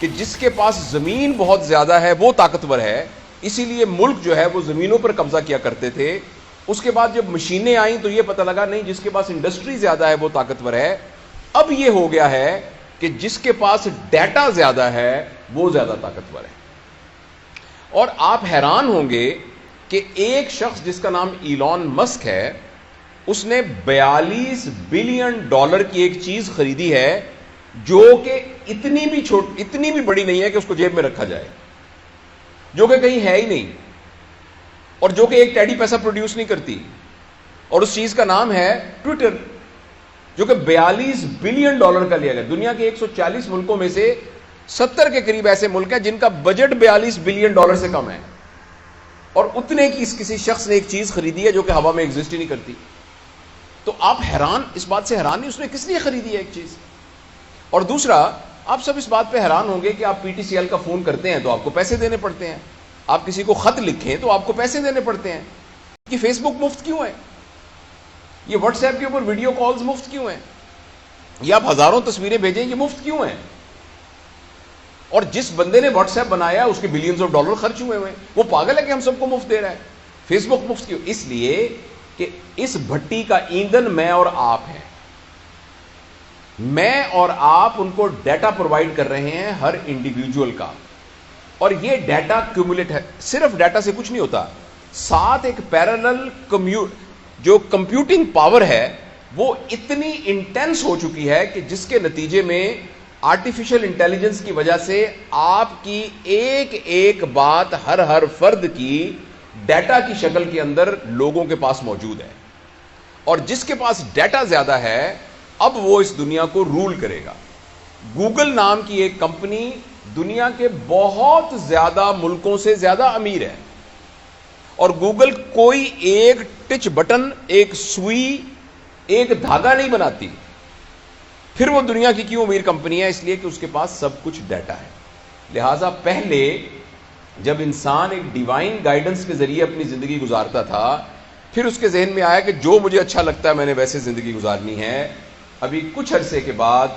کہ جس کے پاس زمین بہت زیادہ ہے وہ طاقتور ہے، اسی لیے ملک جو ہے وہ زمینوں پر قبضہ کیا کرتے تھے. اس کے بعد جب مشینیں آئیں تو یہ پتہ لگا نہیں، جس کے پاس انڈسٹری زیادہ ہے وہ طاقتور ہے. اب یہ ہو گیا ہے کہ جس کے پاس ڈیٹا زیادہ ہے وہ زیادہ طاقتور ہے. اور آپ حیران ہوں گے کہ ایک شخص جس کا نام ایلون مسک ہے، اس نے $42 بلین کی ایک چیز خریدی ہے جو کہ اتنی بھی بڑی نہیں ہے کہ اس کو جیب میں رکھا جائے، جو کہ کہیں ہے ہی نہیں، اور جو کہ ایک ٹیڈی پیسہ پروڈیوس نہیں کرتی. اور اس چیز کا نام ہے ٹویٹر، جو کہ $42 بلین کا لیا گیا. دنیا کے 140 ملکوں میں سے 70 کے قریب ایسے ملک ہیں جن کا بجٹ $42 بلین سے کم ہے، اور اتنے کی کسی شخص نے ایک چیز خریدی ہے جو کہ ہوا میں ایگزسٹ ہی نہیں کرتی. تو آپ اس بات سے حیران نہیں اس نے کس لیے خریدی ہے ایک چیز. اور دوسرا، آپ سب اس بات پہ حیران ہوں گے کہ آپ پی ٹی سی ایل کا فون کرتے ہیں تو آپ کو پیسے دینے پڑتے ہیں، آپ کسی کو خط لکھیں تو آپ کو پیسے دینے پڑتے ہیں. کہ فیس بک مفت کیوں ہے؟ یہ واٹس ایپ کے اوپر ویڈیو کالز مفت کیوں ہیں؟ یہ آپ ہزاروں تصویریں بھیجیں، یہ مفت کیوں ہیں؟ اور جس بندے نے واٹس ایپ بنایا اس کے بلینز آف ڈالر خرچ ہوئے ہیں، وہ پاگل ہے کہ ہم سب کو مفت دے رہا ہے. فیس بک مفت کیوں؟ اس لیے کہ اس بھٹی کا ایندھن میں اور آپ ہیں. میں اور آپ ان کو ڈیٹا پرووائڈ کر رہے ہیں ہر انڈیویجول کا، اور یہ ڈیٹا کیومولیٹ ہے. صرف ڈیٹا سے کچھ نہیں ہوتا، ساتھ ایک پیرالل جو کمپیوٹنگ پاور ہے وہ اتنی انٹینس ہو چکی ہے کہ جس کے نتیجے میں آرٹیفیشل انٹیلیجنس کی وجہ سے آپ کی ایک بات ہر فرد کی ڈیٹا کی شکل کے اندر لوگوں کے پاس موجود ہے. اور جس کے پاس ڈیٹا زیادہ ہے اب وہ اس دنیا کو رول کرے گا. گوگل نام کی ایک کمپنی دنیا کے بہت زیادہ ملکوں سے زیادہ امیر ہے، اور گوگل کوئی ایک ٹچ بٹن، ایک سوئی، ایک دھاگا نہیں بناتی. پھر وہ دنیا کی کیوں امیر کمپنی ہے؟ اس لیے کہ اس کے پاس سب کچھ ڈیٹا ہے. لہذا پہلے جب انسان ایک ڈیوائن گائیڈنس کے ذریعے اپنی زندگی گزارتا تھا، پھر اس کے ذہن میں آیا کہ جو مجھے اچھا لگتا ہے میں نے ویسے زندگی گزارنی ہے. ابھی کچھ عرصے کے بعد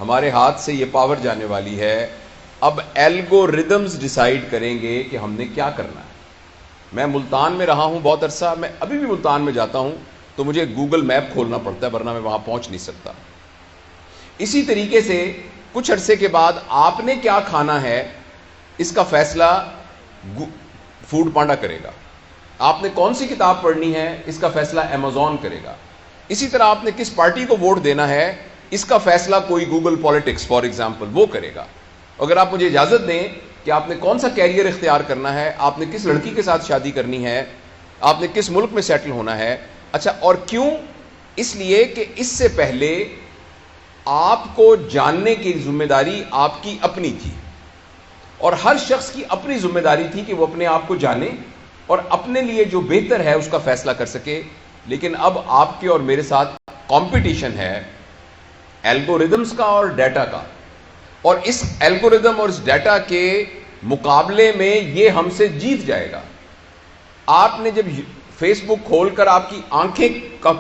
ہمارے ہاتھ سے یہ پاور جانے والی ہے. اب الگوریدمز ڈیسائیڈ کریں گے کہ ہم نے کیا کرنا ہے. میں ملتان میں رہا ہوں بہت عرصہ، میں ابھی بھی ملتان میں جاتا ہوں تو مجھے گوگل میپ کھولنا پڑتا ہے، ورنہ میں وہاں پہنچ نہیں سکتا. اسی طریقے سے کچھ عرصے کے بعد آپ نے کیا کھانا ہے اس کا فیصلہ فوڈ پانڈا کرے گا. آپ نے کون سی کتاب پڑھنی ہے اس کا فیصلہ امیزون کرے گا. اسی طرح آپ نے کس پارٹی کو ووٹ دینا ہے اس کا فیصلہ کوئی گوگل پالیٹکس فار ایگزامپل وہ کرے گا. اگر آپ مجھے اجازت دیں کہ آپ نے کون سا کیریئر اختیار کرنا ہے، آپ نے کس لڑکی کے ساتھ شادی کرنی ہے، آپ نے کس ملک میں سیٹل ہونا ہے. اچھا، اور کیوں؟ اس لیے کہ اس سے پہلے آپ کو جاننے کی ذمہ داری آپ کی اپنی تھی، اور ہر شخص کی اپنی ذمہ داری تھی کہ وہ اپنے آپ کو جانے اور اپنے لیے جو بہتر ہے اس کا فیصلہ کر سکے. لیکن اب آپ کے اور میرے ساتھ کمپٹیشن ہے الگوریدمز کا اور ڈیٹا کا، اور اس الگوریدم اور اس ڈیٹا کے مقابلے میں یہ ہم سے جیت جائے گا. آپ نے جب فیس بک کھول کر آپ کی آنکھیں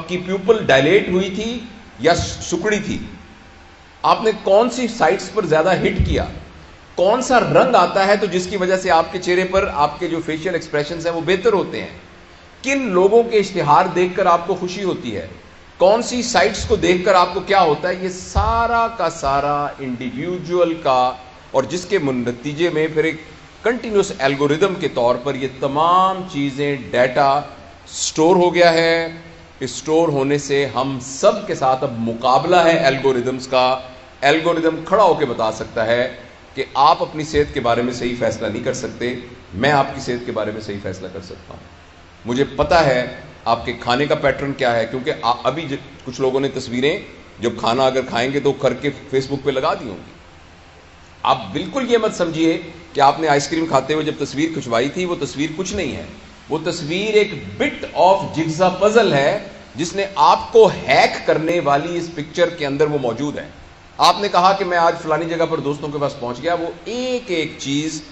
کی پیوپل ڈائلیٹ ہوئی تھی یا سکڑی تھی، آپ نے کون سی سائٹس پر زیادہ ہٹ کیا، کون سا رنگ آتا ہے تو جس کی وجہ سے آپ کے چہرے پر آپ کے جو فیشل ایکسپریشنز ہیں وہ بہتر ہوتے ہیں، کن لوگوں کے اشتہار دیکھ کر آپ کو خوشی ہوتی ہے، کون سی سائٹس کو دیکھ کر آپ کو کیا ہوتا ہے، یہ سارا کا سارا انڈیویجول کا، اور جس کے نتیجے میں پھر ایک کنٹینیوس الگوریدم کے طور پر یہ تمام چیزیں ڈیٹا سٹور ہو گیا ہے. اس سٹور ہونے سے ہم سب کے ساتھ اب مقابلہ ہے الگوریدمز کا. الگوریدم کھڑا ہو کے بتا سکتا ہے کہ آپ اپنی صحت کے بارے میں صحیح فیصلہ نہیں کر سکتے، میں آپ کی صحت کے بارے میں صحیح فیصلہ کر سکتا ہوں. مجھے پتا ہے آپ کے کھانے کا پیٹرن کیا ہے، کیونکہ ابھی کچھ لوگوں نے تصویریں جب کھانا اگر کھائیں گے تو کر کے فیس بک پہ لگا دی ہوں گی. آپ بالکل یہ مت سمجھیے کہ آپ نے آئس کریم کھاتے ہوئے جب تصویر کھنچوائی تھی وہ تصویر کچھ نہیں ہے، وہ تصویر ایک بٹ آف جگزا پزل ہے جس نے آپ کو ہیک کرنے والی اس پکچر کے اندر وہ موجود ہے. آپ نے کہا کہ میں آج فلانی جگہ پر دوستوں کے پاس پہنچ گیا، وہ ایک چیز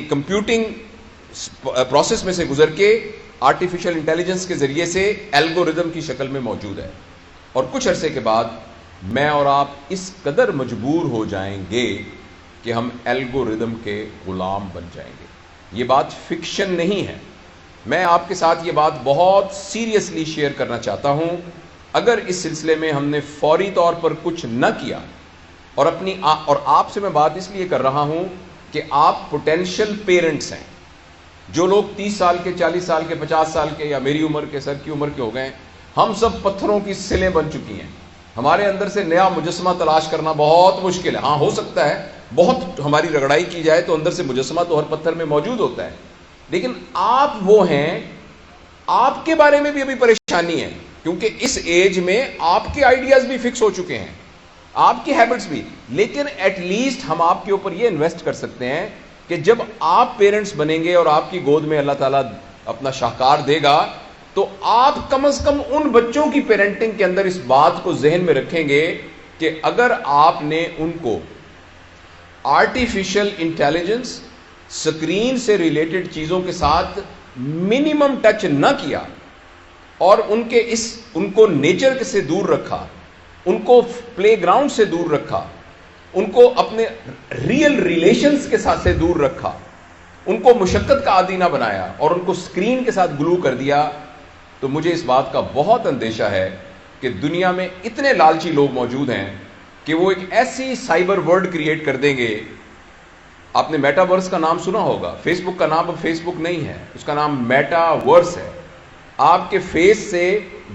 کمپیوٹنگ پروسیس میں سے گزر کے آرٹیفیشل انٹیلیجنس کے ذریعے سے الگوریدم کی شکل میں موجود ہے. اور کچھ عرصے کے بعد میں اور آپ اس قدر مجبور ہو جائیں گے کہ ہم الگوریدم کے غلام بن جائیں گے. یہ بات فکشن نہیں ہے. میں آپ کے ساتھ یہ بات بہت سیریسلی شیئر کرنا چاہتا ہوں. اگر اس سلسلے میں ہم نے فوری طور پر کچھ نہ کیا اور آپ سے میں بات اس لیے کر رہا ہوں کہ آپ پوٹینشیل پیرنٹس ہیں. جو لوگ 30 سال کے، 40 سال کے، 50 سال کے یا میری عمر کے، سر کی عمر کے ہو گئے، ہم سب پتھروں کی سلیں بن چکی ہیں. ہمارے اندر سے نیا مجسمہ تلاش کرنا بہت مشکل ہے. ہاں ہو سکتا ہے بہت ہماری رگڑائی کی جائے تو اندر سے مجسمہ تو ہر پتھر میں موجود ہوتا ہے، لیکن آپ وہ ہیں، آپ کے بارے میں بھی ابھی پریشانی ہے کیونکہ اس ایج میں آپ کے آئیڈیاز بھی فکس ہو چکے ہیں، آپ کی ہیبٹس بھی. لیکن ایٹ لیسٹ ہم آپ کے اوپر یہ انویسٹ کر سکتے ہیں کہ جب آپ پیرنٹس بنیں گے اور آپ کی گود میں اللہ تعالیٰ اپنا شاہکار دے گا تو آپ کم از کم ان بچوں کی پیرنٹنگ کے اندر اس بات کو ذہن میں رکھیں گے کہ اگر آپ نے ان کو آرٹیفیشل انٹیلیجنس، سکرین سے ریلیٹڈ چیزوں کے ساتھ منیمم ٹچ نہ کیا اور ان کو نیچر سے دور رکھا، ان کو پلے گراؤنڈ سے دور رکھا، ان کو اپنے ریئل ریلیشنز کے ساتھ سے دور رکھا، ان کو مشقت کا عادی نہ بنایا اور ان کو سکرین کے ساتھ گلو کر دیا، تو مجھے اس بات کا بہت اندیشہ ہے کہ دنیا میں اتنے لالچی لوگ موجود ہیں کہ وہ ایک ایسی سائبر ورلڈ کریٹ کر دیں گے. آپ نے میٹا ورس کا نام سنا ہوگا. فیس بک کا نام اب فیس بک نہیں ہے، اس کا نام میٹا ورس ہے. آپ کے فیس سے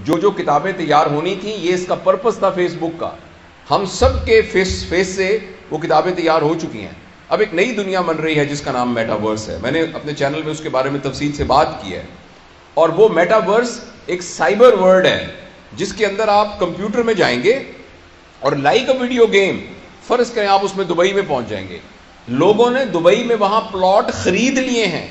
جو کتابیں تیار ہونی تھیں، یہ اس کا پرپس تھا فیس بک کا. ہم سب کے فیس سے وہ کتابیں تیار ہو چکی ہیں. اب ایک نئی دنیا بن رہی ہے جس کا نام میٹا ورس ہے. میں نے اپنے چینل میں اس کے بارے میں تفصیل سے بات کی ہے. اور وہ میٹا ورس ایک سائبر ورلڈ ہے جس کے اندر آپ کمپیوٹر میں جائیں گے اور لائک اے ویڈیو گیم، فرض کریں آپ اس میں دبئی میں پہنچ جائیں گے. لوگوں نے دبئی میں وہاں پلاٹ خرید لیے ہیں،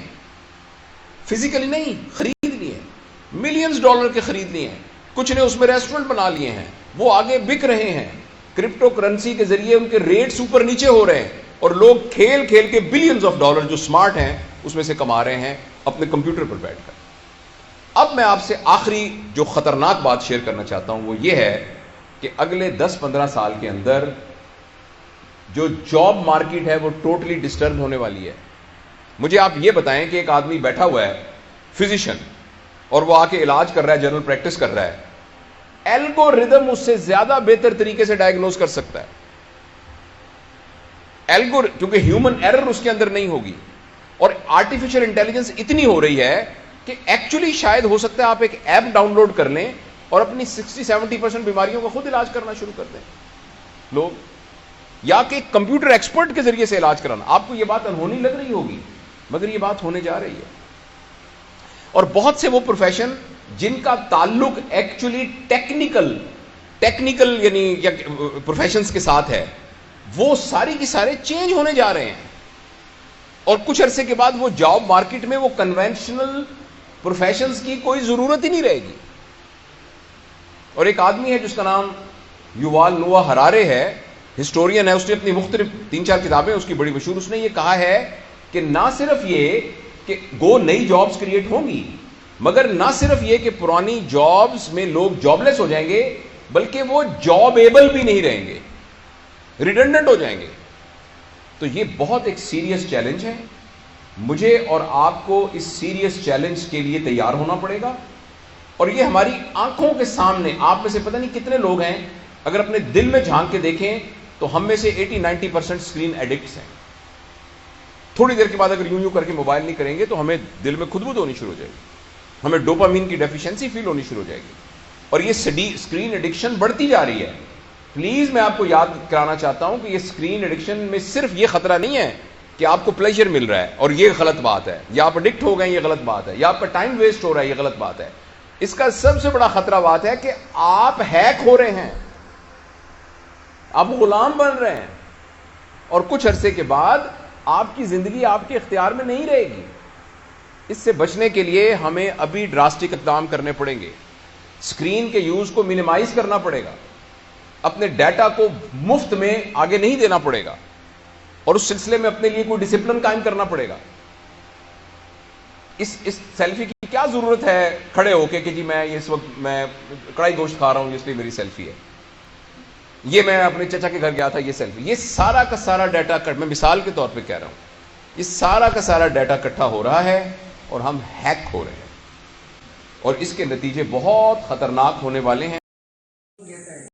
فزیکلی نہیں، خرید لیے ہیں، ملینز ڈالر کے خرید لیے ہیں. کچھ نے اس میں ریسٹورنٹ بنا لیے ہیں، وہ آگے بک رہے ہیں. کرپٹو کرنسی کے ذریعے ان کے ریٹس اوپر نیچے ہو رہے ہیں اور لوگ کھیل کے بلینز آف ڈالر جو سمارٹ ہیں اس میں سے کما رہے ہیں اپنے کمپیوٹر پر بیٹھ کر. اب میں آپ سے آخری جو خطرناک بات شیئر کرنا چاہتا ہوں وہ یہ ہے کہ اگلے 10-15 سال کے اندر جو جاب مارکیٹ ہے وہ ٹوٹلی ڈسٹرب ہونے والی ہے. مجھے آپ یہ بتائیں کہ ایک آدمی بیٹھا ہوا ہے فزیشین اور وہ آ کے علاج کر رہا ہے، جنرل پریکٹس کر رہا ہے، الگوریدم اس سے زیادہ بہتر طریقے سے ڈائگنوز کر سکتا ہے. کیونکہ ہیومن ایرر اس کے اندر نہیں ہوگی اور آرٹیفیشل انٹیلیجنس اتنی ہو رہی ہے کہ ایکچولی شاید ہو سکتا ہے آپ ایک ایپ ڈاؤن لوڈ کر لیں اور اپنی 60-70% بیماریوں کا خود علاج کرنا شروع کر دیں لوگ، یا کہ کمپیوٹر ایکسپرٹ کے ذریعے سے علاج کرانا. آپ کو یہ بات انہونی لگ رہی ہوگی مگر یہ بات ہونے جا رہی ہے. اور بہت سے وہ پروفیشن جن کا تعلق ایکچولی ٹیکنیکل یعنی یا پروفیشنز کے ساتھ ہے، وہ ساری کی سارے چینج ہونے جا رہے ہیں اور کچھ عرصے کے بعد وہ جاب مارکیٹ میں وہ کنونشنل پروفیشنز کی کوئی ضرورت ہی نہیں رہے گی. اور ایک آدمی ہے جس کا نام یووال نوآ ہرارے ہے، ہسٹورین ہے، اس نے اپنی مختلف 3-4 کتابیں اس کی بڑی مشہور. اس نے یہ کہا ہے کہ نہ صرف یہ کہ نئی جابز کریٹ ہوں گی، مگر نہ صرف یہ کہ پرانی جابز میں لوگ جاب لیس ہو جائیں گے بلکہ وہ جاب ایبل بھی نہیں رہیں گے، ریڈنڈنٹ ہو جائیں گے. تو یہ بہت ایک سیریس چیلنج ہے. مجھے اور آپ کو اس سیریس چیلنج کے لیے تیار ہونا پڑے گا اور یہ ہماری آنکھوں کے سامنے. آپ میں سے پتہ نہیں کتنے لوگ ہیں اگر اپنے دل میں جھانک کے دیکھیں تو ہم میں سے 80-90% اسکرین ایڈکٹس ہیں. تھوڑی دیر کے بعد اگر یوں کر کے موبائل نہیں کریں گے تو ہمیں دل میں خدبد ہونی شروع ہو جائے گی، ہمیں ڈوپامین کی ڈیفیشنسی فیل ہونی شروع ہو جائے گی اور یہ اسکرین ایڈکشن بڑھتی جا رہی ہے. پلیز میں آپ کو یاد کرانا چاہتا ہوں کہ یہ اسکرین ایڈکشن میں صرف یہ خطرہ نہیں ہے کہ آپ کو پلیجر مل رہا ہے اور یہ غلط بات ہے، یا آپ ایڈکٹ ہو گئے یہ غلط بات ہے، یا آپ کا ٹائم ویسٹ ہو رہا ہے یہ غلط بات ہے. اس کا سب سے بڑا خطرہ بات ہے کہ آپ ہیک ہو رہے ہیں، آپ غلام بن رہے ہیں اور کچھ عرصے کے بعد آپ کی زندگی آپ کے اختیار میں نہیں رہے گی. اس سے بچنے کے لیے ہمیں ابھی ڈراسٹک اقدام کرنے پڑیں گے. اسکرین کے یوز کو منیمائز کرنا پڑے گا، اپنے ڈیٹا کو مفت میں آگے نہیں دینا پڑے گا اور اس سلسلے میں اپنے لیے کوئی ڈسپلن قائم کرنا پڑے گا. اس سیلفی کی کیا ضرورت ہے کھڑے ہو کے کہ جی میں اس وقت میں کڑھائی گوشت کھا رہا ہوں اس لیے میری سیلفی ہے. یہ میں اپنے چچا کے گھر گیا تھا، یہ سیلفی، یہ سارا کا سارا ڈیٹا میں مثال کے طور پہ کہہ رہا ہوں، یہ سارا کا سارا ڈیٹا اکٹھا ہو رہا ہے اور ہم ہیک ہو رہے ہیں، اور اس کے نتیجے بہت خطرناک ہونے والے ہیں۔